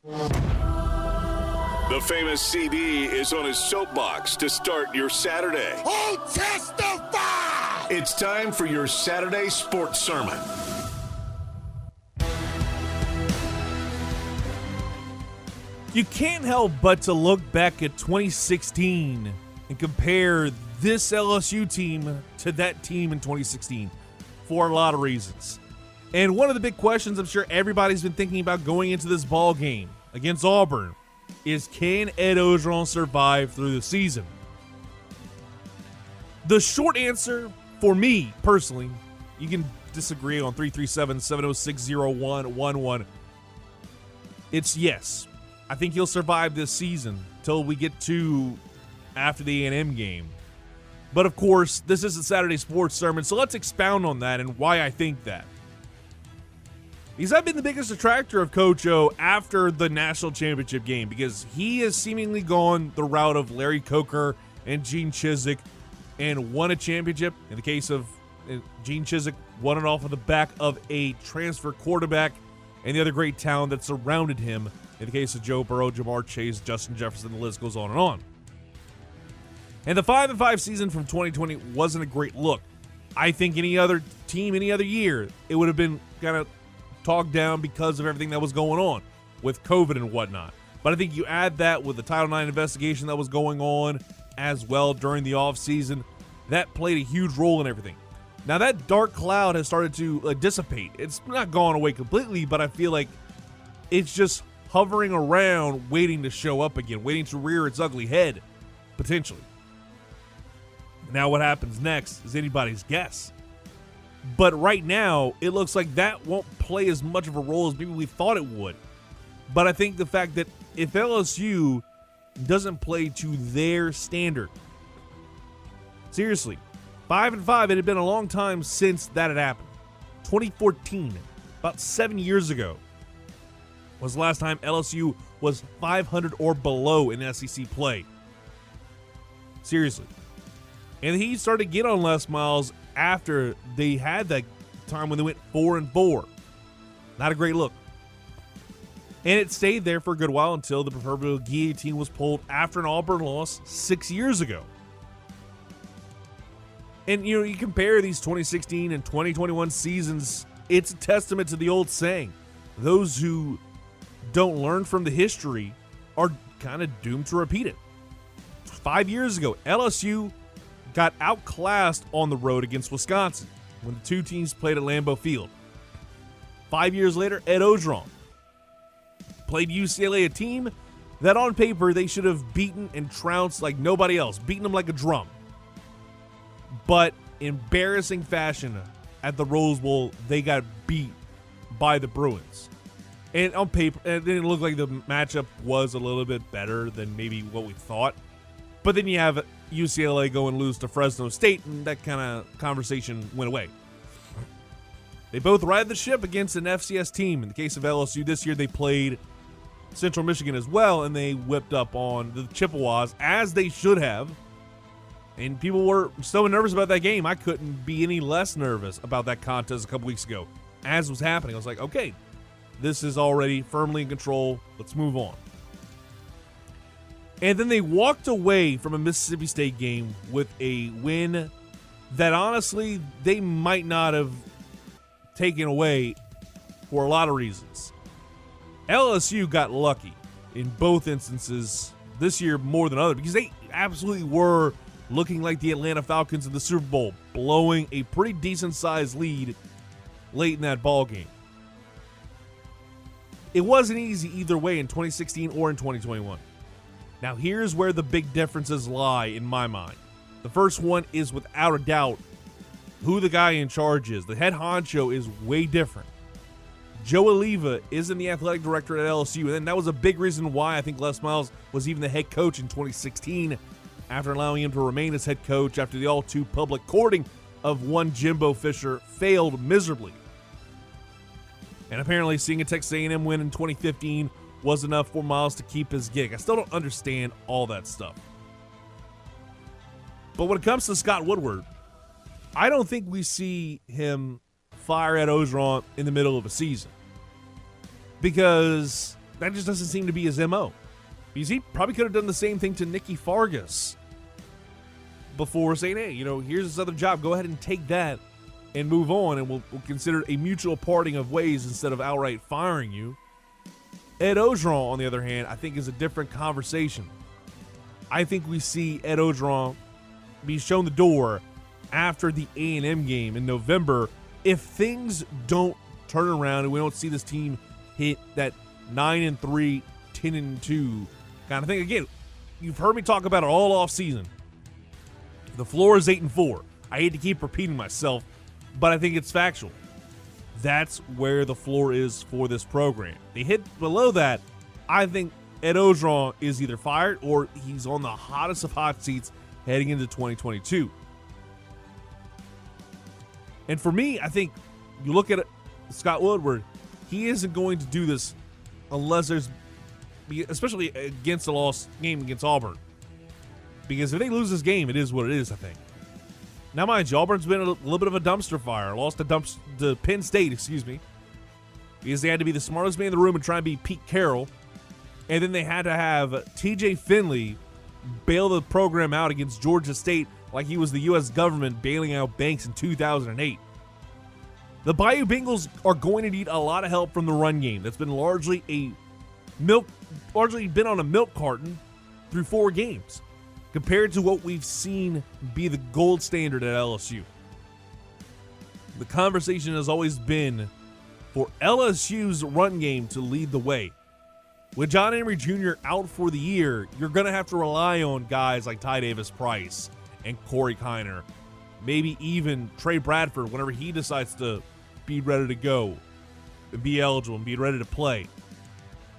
The famous CD is on his soapbox to start your Saturday. Who testify? It's time for your Saturday sports sermon. You can't help but to look back at 2016 and compare this LSU team to that team in 2016 for a lot of reasons. And one of the big questions I'm sure everybody's been thinking about going into this ball game against Auburn is, can Ed Orgeron survive through the season? The short answer for me personally, you can disagree on 337-706-0111. It's yes. I think he'll survive this season till we get to after the A&M game. But of course, this is a Saturday sports sermon, so let's expound on that and why I think that. Because I've been the biggest detractor of Coach O after the national championship game because he has seemingly gone the route of Larry Coker and Gene Chizik and won a championship. In the case of Gene Chizik, won it off of the back of a transfer quarterback and the other great talent that surrounded him. In the case of Joe Burrow, Jamar Chase, Justin Jefferson, the list goes on and on. And the 5-5 season from 2020 wasn't a great look. I think any other team, any other year, it would have been kind of talked down because of everything that was going on with COVID and whatnot. But I think you add that with the Title IX investigation that was going on as well during the offseason, that played a huge role in everything. Now that dark cloud has started to dissipate. It's not gone away completely, but I feel like it's just hovering around, waiting to show up again, waiting to rear its ugly head, potentially. Now what happens next is anybody's guess. But right now, it looks like that won't play as much of a role as maybe we thought it would. But I think the fact that if LSU doesn't play to their standard, seriously, 5-5, it had been a long time since that had happened. 2014, about 7 years ago, was the last time LSU was 500 or below in SEC play. Seriously. And he started to get on Les Miles after they had that time when they went 4-4. Not a great look. And it stayed there for a good while until the proverbial guillotine was pulled after an Auburn loss 6 years ago. And, you compare these 2016 and 2021 seasons, it's a testament to the old saying. Those who don't learn from the history are kind of doomed to repeat it. 5 years ago, LSU got outclassed on the road against Wisconsin when the two teams played at Lambeau Field. 5 years later, Ed Orgeron played UCLA, a team that on paper they should have beaten and trounced like nobody else, beaten them like a drum. But embarrassing fashion at the Rose Bowl, they got beat by the Bruins. And on paper, it didn't look like the matchup was a little bit better than maybe what we thought. But then you have UCLA go and lose to Fresno State, and that kind of conversation went away. They both ride the ship against an FCS team. In the case of LSU this year, they played Central Michigan as well, and they whipped up on the Chippewas, as they should have. And people were so nervous about that game, I couldn't be any less nervous about that contest a couple weeks ago. As it was happening, I was like, okay, this is already firmly in control. Let's move on. And then they walked away from a Mississippi State game with a win that honestly they might not have taken away for a lot of reasons. LSU got lucky in both instances this year more than others because they absolutely were looking like the Atlanta Falcons in the Super Bowl, blowing a pretty decent-sized lead late in that ball game. It wasn't easy either way in 2016 or in 2021. Now, here's where the big differences lie in my mind. The first one is without a doubt who the guy in charge is. The head honcho is way different. Joe Oliva isn't the athletic director at LSU, and that was a big reason why I think Les Miles was even the head coach in 2016 after allowing him to remain as head coach after the all-too-public courting of one Jimbo Fisher failed miserably. And apparently seeing a Texas A&M win in 2015 was enough for Miles to keep his gig. I still don't understand all that stuff. But when it comes to Scott Woodward, I don't think we see him fire Ed Orgeron in the middle of a season. Because that just doesn't seem to be his MO. Because he probably could have done the same thing to Nicky Fargas before saying, hey, here's this other job. Go ahead and take that and move on, and we'll consider a mutual parting of ways instead of outright firing you. Ed Orgeron, on the other hand, I think is a different conversation. I think we see Ed Orgeron be shown the door after the A&M game in November if things don't turn around and we don't see this team hit that 9-3, 10-2 kind of thing. Again, you've heard me talk about it all off season. The floor is 8-4. I hate to keep repeating myself, but I think it's factual. That's where the floor is for this program. They hit below that, I think Ed Orgeron is either fired or he's on the hottest of hot seats heading into 2022. And for me, I think you look at Scott Woodward, he isn't going to do this unless there's, especially against a lost game against Auburn. Because if they lose this game, it is what it is, I think. Now, mind you, Auburn's been a little bit of a dumpster fire. Lost to Penn State, because they had to be the smartest man in the room and try and beat Pete Carroll. And then they had to have T.J. Finley bail the program out against Georgia State like he was the U.S. government bailing out banks in 2008. The Bayou Bengals are going to need a lot of help from the run game. That's been largely been on a milk carton through 4 games, compared to what we've seen be the gold standard at LSU. The conversation has always been for LSU's run game to lead the way. With John Henry Jr. out for the year, you're going to have to rely on guys like Ty Davis-Price and Corey Kiner, maybe even Trey Bradford whenever he decides to be ready to go, be eligible, and be ready to play.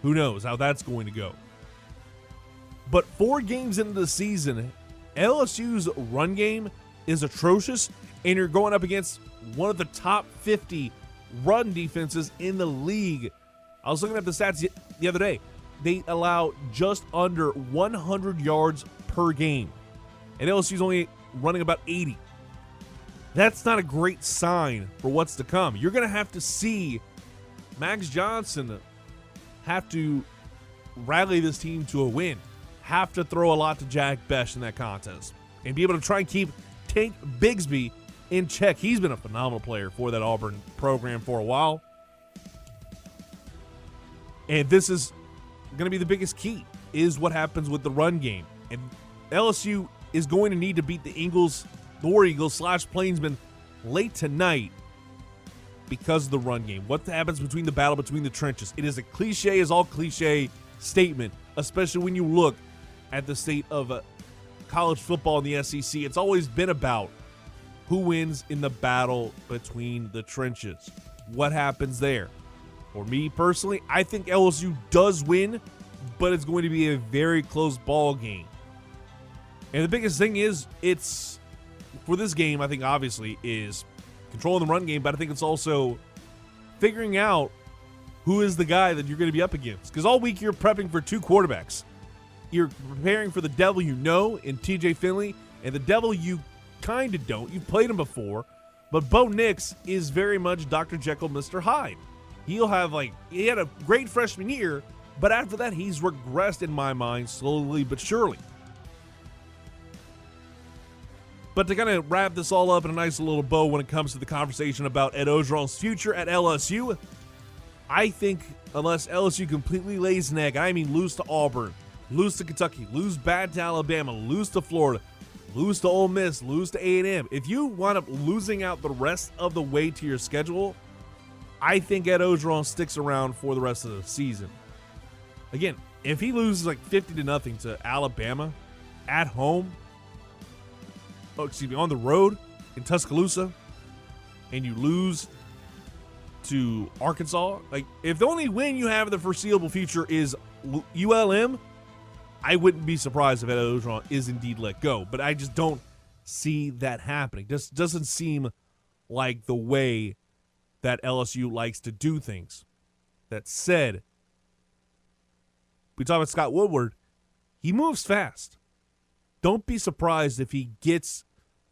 Who knows how that's going to go. But 4 games into the season, LSU's run game is atrocious, and you're going up against one of the top 50 run defenses in the league. I was looking at the stats the other day. They allow just under 100 yards per game, and LSU's only running about 80. That's not a great sign for what's to come. You're going to have to see Max Johnson have to rally this team to a win, have to throw a lot to Jack Bech in that contest, and be able to try and keep Tank Bigsby in check. He's been a phenomenal player for that Auburn program for a while. And this is going to be the biggest key, is what happens with the run game. And LSU is going to need to beat the War Eagles / Plainsmen late tonight because of the run game. What happens between the battle between the trenches? It is a cliche as all cliche statement, especially when you look at the state of college football in the SEC. It's always been about who wins in the battle between the trenches. What happens there? For me personally, I think LSU does win, but it's going to be a very close ball game. And the biggest thing is, it's for this game, I think obviously is controlling the run game, but I think it's also figuring out who is the guy that you're going to be up against. Because all week you're prepping for 2 quarterbacks. You're preparing for the devil you know in TJ Finley and the devil you kind of don't. You've played him before, but Bo Nix is very much Dr. Jekyll, Mr. Hyde. He had a great freshman year, but after that, he's regressed in my mind slowly but surely. But to kind of wrap this all up in a nice little bow when it comes to the conversation about Ed Orgeron's future at LSU, I think unless LSU completely lays an egg, I mean lose to Auburn, lose to Kentucky, lose bad to Alabama, lose to Florida, lose to Ole Miss, lose to A&M, if you wind up losing out the rest of the way to your schedule, I think Ed Orgeron sticks around for the rest of the season. Again, if he loses like 50-0 to Alabama at home, on the road in Tuscaloosa, and you lose to Arkansas, like if the only win you have in the foreseeable future is ULM, I wouldn't be surprised if Ed Orgeron is indeed let go. But I just don't see that happening. This doesn't seem like the way that LSU likes to do things. That said, we talk about Scott Woodward. He moves fast. Don't be surprised if he gets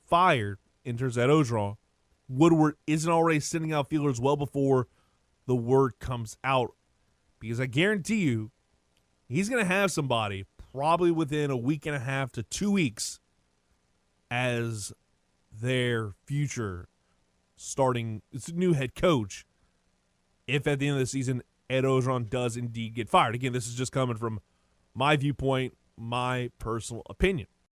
fired in terms of Ed Orgeron. Woodward isn't already sending out feelers well before the word comes out because I guarantee you he's going to have somebody probably within a week and a half to 2 weeks as their future starting new head coach if at the end of the season Ed Orgeron does indeed get fired. Again, this is just coming from my viewpoint, my personal opinion.